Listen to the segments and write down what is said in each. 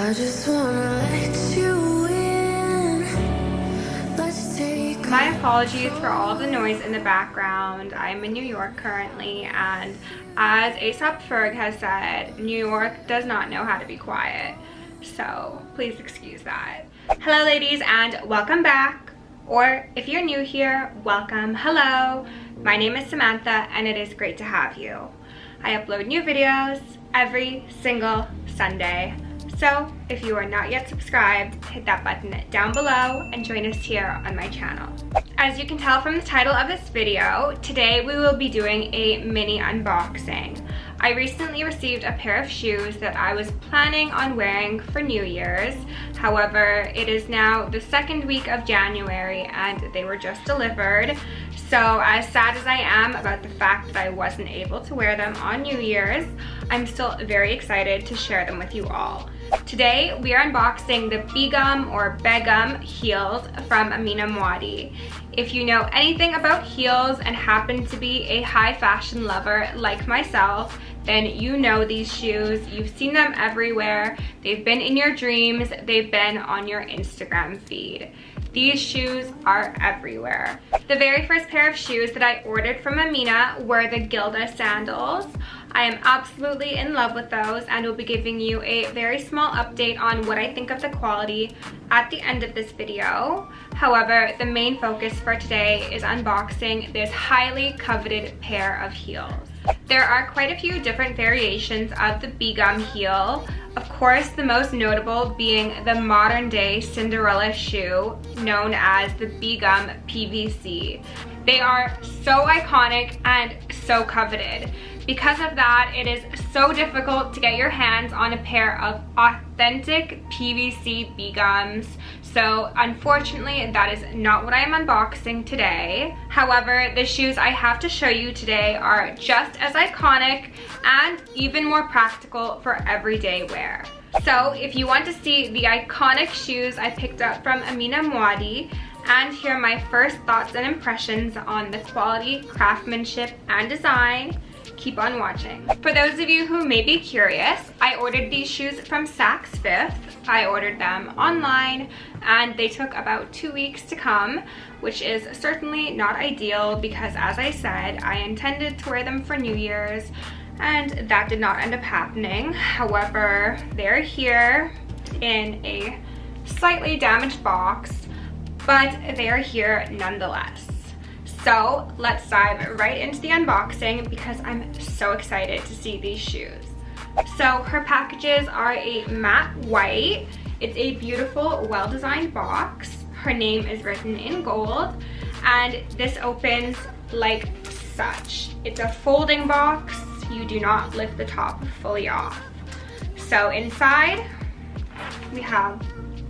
I just wanna let you in. Let's take. My apologies for all of the noise in the background. I'm in New York currently, and as A$AP Ferg has said, New York does not know how to be quiet. So please excuse that. Hello ladies, and welcome back. Or if you're new here, welcome. Hello. My name is Samantha, and it is great to have you. I upload new videos every single Sunday. So if you are not yet subscribed, hit that button down below and join us here on my channel. As you can tell from the title of this video, today we will be doing a mini unboxing. I recently received a pair of shoes that I was planning on wearing for New Year's. However, it is now the second week of January and they were just delivered. So as sad as I am about the fact that I wasn't able to wear them on New Year's, I'm still very excited to share them with you all. Today we are unboxing the Begum heels from Amina Muaddi. If you know anything about heels and happen to be a high fashion lover like myself, then you know these shoes. You've seen them everywhere. They've been in your dreams. They've been on your Instagram feed. These shoes are everywhere. The very first pair of shoes that I ordered from Amina were the Gilda sandals. I am absolutely in love with those and will be giving you a very small update on what I think of the quality at the end of this video. However, the main focus for today is unboxing this highly coveted pair of heels. There are quite a few different variations of the Begum heel. Of course, the most notable being the modern day Cinderella shoe known as the Begum PVC. They are so iconic and so coveted. Because of that, it is so difficult to get your hands on a pair of authentic PVC Begums. So unfortunately, that is not what I am unboxing today. However, the shoes I have to show you today are just as iconic and even more practical for everyday wear. So if you want to see the iconic shoes I picked up from Amina Muaddi and hear my first thoughts and impressions on the quality, craftsmanship, and design, keep on watching. For those of you who may be curious, I ordered these shoes from Saks Fifth. I ordered them online and they took about 2 weeks to come, which is certainly not ideal because, as I said, I intended to wear them for New Year's and that did not end up happening. However, they're here in a slightly damaged box, but they're here nonetheless. So let's dive right into the unboxing because I'm so excited to see these shoes. So her packages are a matte white. It's a beautiful, well-designed box. Her name is written in gold and this opens like such. It's a folding box. You do not lift the top fully off. So inside we have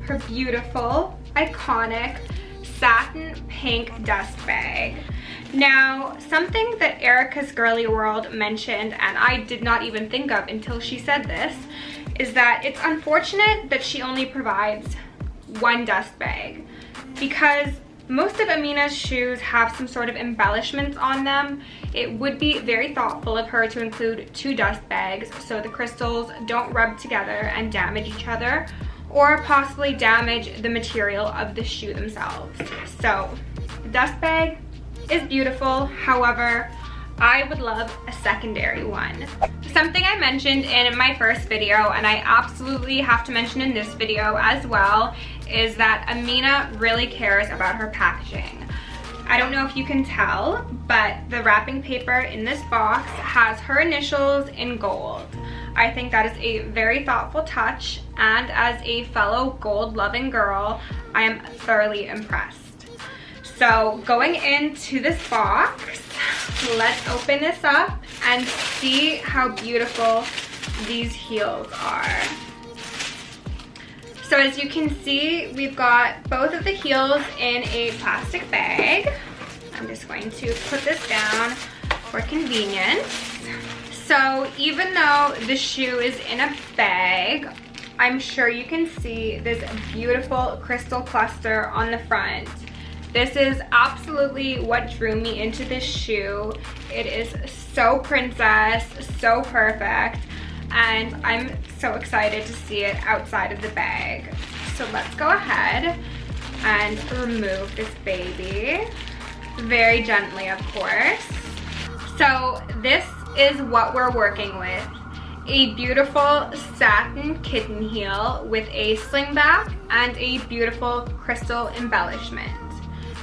her beautiful, iconic satin pink dust bag. Now, something that Erica's Girly World mentioned, and I did not even think of until she said this, is that it's unfortunate that she only provides one dust bag because most of Amina's shoes have some sort of embellishments on them. It would be very thoughtful of her to include 2 dust bags so the crystals don't rub together and damage each other, or possibly damage the material of the shoe themselves. So the dust bag is beautiful. However, I would love a secondary one. Something I mentioned in my first video, and I absolutely have to mention in this video as well, is that Amina really cares about her packaging. I don't know if you can tell, but the wrapping paper in this box has her initials in gold. I think that is a very thoughtful touch, and as a fellow gold-loving girl, I am thoroughly impressed. So going into this box, let's open this up and see how beautiful these heels are. So as you can see, we've got both of the heels in a plastic bag. I'm just going to put this down for convenience. So even though the shoe is in a bag, I'm sure you can see this beautiful crystal cluster on the front. This is absolutely what drew me into this shoe. It is so princess, so perfect. and I'm so excited to see it outside of the bag. So let's go ahead and remove this baby. Very gently, of course. So this is what we're working with. A beautiful satin kitten heel with a slingback and a beautiful crystal embellishment.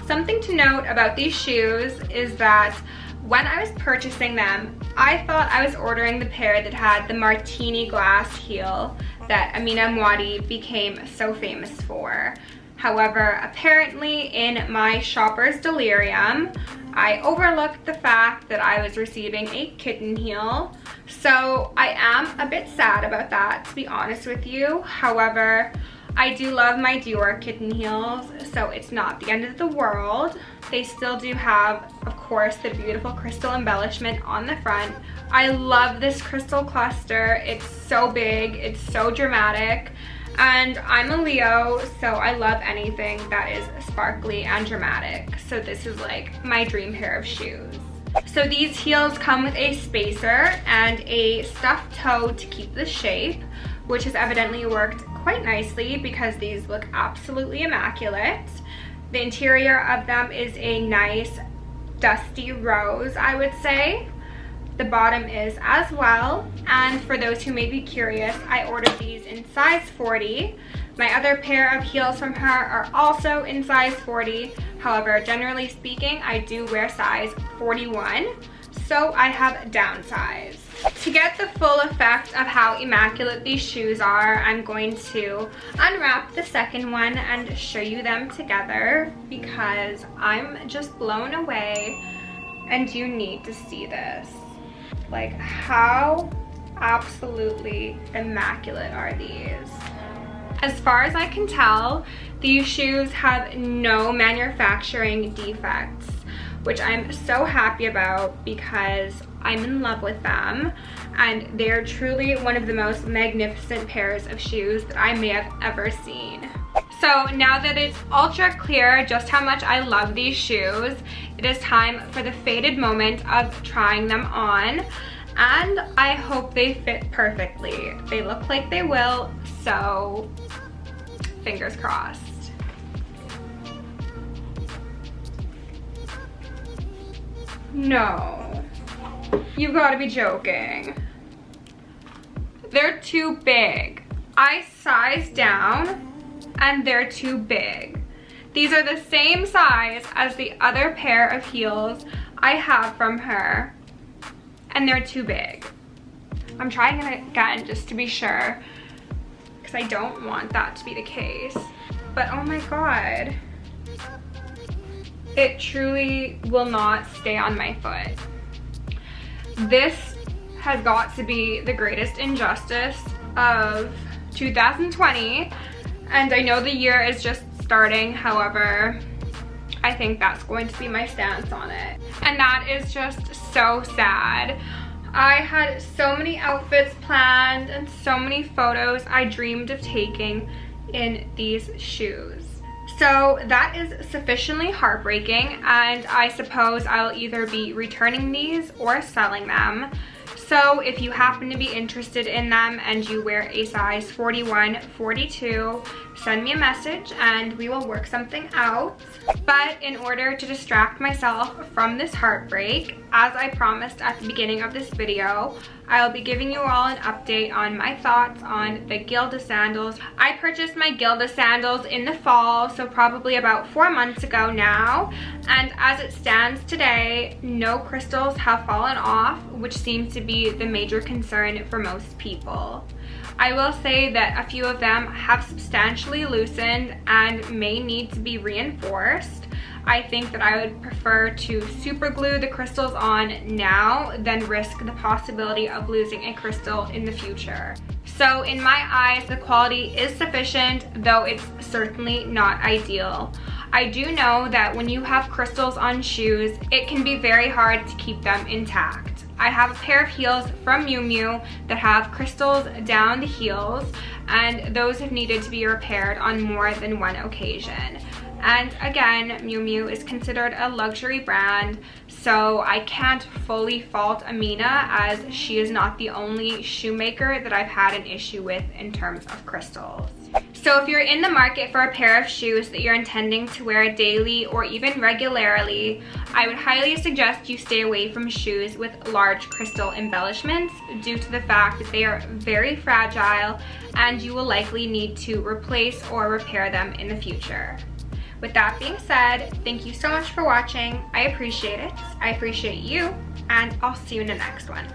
Something to note about these shoes is that when I was purchasing them, I thought I was ordering the pair that had the martini glass heel that Amina Muaddi became so famous for. However, apparently in my shopper's delirium, I overlooked the fact that I was receiving a kitten heel. So I am a bit sad about that, to be honest with you. However, I do love my Dior kitten heels, so it's not the end of the world. They still do have, of course, the beautiful crystal embellishment on the front. I love this crystal cluster. It's so big, it's so dramatic. And I'm a Leo, so I love anything that is sparkly and dramatic. So this is like my dream pair of shoes. So these heels come with a spacer and a stuffed toe to keep the shape, which has evidently worked quite nicely because these look absolutely immaculate. The interior of them is a nice dusty rose, I would say. The bottom is as well, and for those who may be curious, I ordered these in size 40. My other pair of heels from her are also in size 40. However, generally speaking, I do wear size 41, so I have downsized. To get the full effect of how immaculate these shoes are, I'm going to unwrap the second one and show you them together because I'm just blown away and you need to see this. Like, how absolutely immaculate are these? As far as I can tell, these shoes have no manufacturing defects, which I'm so happy about because I'm in love with them, and they're truly one of the most magnificent pairs of shoes that I may have ever seen. So now that it's ultra clear just how much I love these shoes, it is time for the fated moment of trying them on, and I hope they fit perfectly. They look like they will, so fingers crossed. No, you've got to be joking. They're too big. I sized down and they're too big. These are the same size as the other pair of heels I have from her, and they're too big. I'm trying it again just to be sure because I don't want that to be the case. But oh my god, it truly will not stay on my foot. This has got to be the greatest injustice of 2020, and I know the year is just starting. However, I think that's going to be my stance on it, and that is just so sad. I had so many outfits planned and so many photos I dreamed of taking in these shoes. So that is sufficiently heartbreaking, and I suppose I'll either be returning these or selling them. So if you happen to be interested in them and you wear a size 41, 42, send me a message and we will work something out. But in order to distract myself from this heartbreak, as I promised at the beginning of this video, I'll be giving you all an update on my thoughts on the Gilda sandals. I purchased my Gilda sandals in the fall, so probably about 4 months ago now. And as it stands today, no crystals have fallen off, which seems to be the major concern for most people. I will say that a few of them have substantially loosened and may need to be reinforced. I think that I would prefer to super glue the crystals on now than risk the possibility of losing a crystal in the future. So in my eyes, the quality is sufficient, though it's certainly not ideal. I do know that when you have crystals on shoes, it can be very hard to keep them intact. I have a pair of heels from Miu Miu that have crystals down the heels, and those have needed to be repaired on more than one occasion. And again, Miu Miu is considered a luxury brand, so I can't fully fault Amina, as she is not the only shoemaker that I've had an issue with in terms of crystals. So if you're in the market for a pair of shoes that you're intending to wear daily or even regularly, I would highly suggest you stay away from shoes with large crystal embellishments due to the fact that they are very fragile and you will likely need to replace or repair them in the future. With that being said, thank you so much for watching. I appreciate it. I appreciate you, and I'll see you in the next one.